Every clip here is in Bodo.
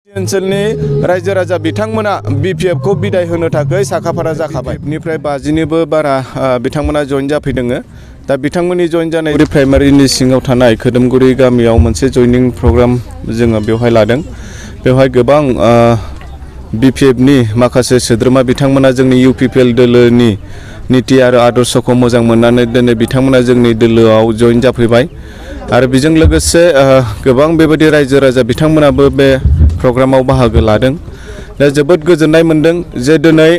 ओनसोलनि रायजो राजा बिथांमोना BPF खौ बिदाय होनो थाखाय साखाफारा जाखाबाय। निफ्राय 50निबो बारा बिथांमोना जइन जाफैदों। दा बिथांमोननि जइन जानाय प्राइमारिनि सिङाव थानाय खोदोमगुरि गामियाव मोनसे जइनिं प्रग्राम जोङो बेवहाय लादों। बेवहाय गोबां BPF नि माखासे सोद्रोमा बिथांमोना जोंनि UPPL दोलोनि नीति आरो आदर्शखौ मोजां मोननानै दिनै बिथांमोना जोंनि दोलोआव जइन जाफैबाय। आरो बेजों लोगोसे गोबां बेबायदि रायजो राजा बिथांमोनाबो बे प्रग्रामाव बाहागो लादों। दा जोबोद गोजोननाय मोनदों जे दिनै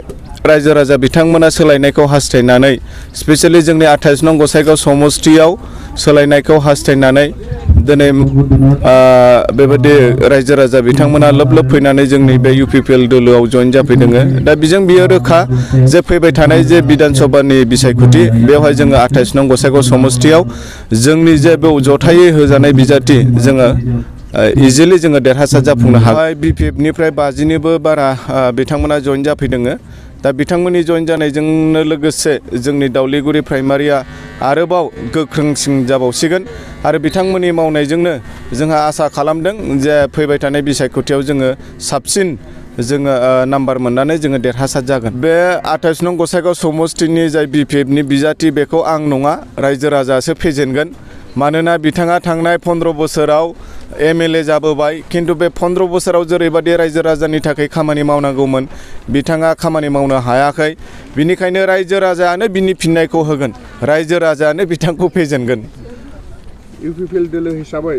रायजो राजा बिथांमोना सोलायनायखौ हास्थायनानै स्पेशली जोंनि 28 नं गसाइगाव समष्टियाव सोलायनायखौ हास्थायनानै दिनै बेबायदि रायजो राजा बिथांमोना लोब लोब फैनानै जोंनि बे UPPL दोलोआव जइन जाफैदों। दा बेजों बियो रोखा जे फैबाय थानाय जे बिधान सभानि बिसायख'थि बेवहाय जोङो 28 नं गसाइगाव समष्टियाव जोंनि जे बेव जथायै होजानाय बिजाथि जोङो इजिलि जोङो देरहासार जाफुंनो हाबाय। BPF निफ्राय 50निबो बारा बिथांमोना जइन जाफैदों। दा बिथांमोननि जइन जानायजोंनो लोगोसे जोंनि दावलिगुरि प्राइमारिया आरोबाव गोख्रोंसिन जाबावसिगोन। आरो बिथांमोननि मावनायजोंनो जोंहा आसा खालामदों जे फैबाय थानाय बिसायख'थियाव जोङो साबसिन जोङो नाम्बार मोननानै जोङो देरहासार जागोन। बे 28 नं गसाइगाव समष्टिनि जाय BPF नि बिजाथि बेखौ आं नङा रायजो राजासो फेजेनगोन। मानोना बिथाङा थांनाय 15 बोसोराव MLA जाबोबाय, किन्तु बे 15 बोसोराव जेरैबायदि रायजो राजानि थाखाय खामानि मावनांगौमोन बिथाङा खामानि मावनो हायाखै। बिनिखायनो रायजो राजायानो बिनि फिननायखौ होगोन, रायजो राजायानो बिथांखौ फेजेनगोन। UPPL दोलो हिसाबै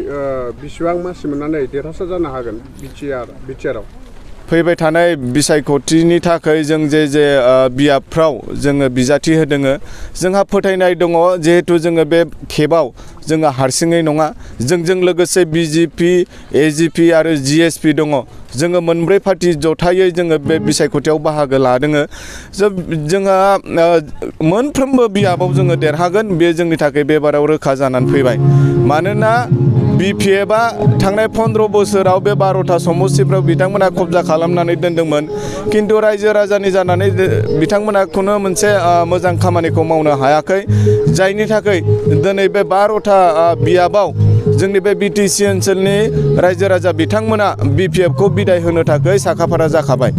बेसेबां मासि मोननानै देरहासार जानो हागोन बिटिआरआव? फैबाय थानाय बिसायख'थिनि थाखाय जों जे बियाबफ्राव जोङो बिजाथि होदों। जोंहा फोथायनाय दङ जिहेतु जोङो बे खेबाव जोङो हारसिङै नङा, जोंजों लोगोसे BJP, AGP आरो GSP दङ। जोङो मोनब्रै पार्टी जथायै जोङो बे बिसायख'थियाव बाहागो लादों। जोंहा मोनफ्रोमबो बियाबाव जोङो देरहागोन, बे जोंनि थाखाय बेबाराव रोखा जानानै फैबाय। मानोना BPFआ थांनाय 15 बोसोराव बे 12था समष्टिफ्राव बिथांमोना कब्जा खालामनानै दोनदोंमोन, किन्तु रायजो राजानि जानानै बिथांमोना खुनु मोनसे मोजां खामानिखौ मावनो हायाखै। जायनि थाखाय दिनै बे 12था बियाबाव जोंनि बे BTC ओनसोलनि रायजो राजा बिथांमोना BPF खौ बिदाय होनो थाखाय साखाफारा जाखाबाय।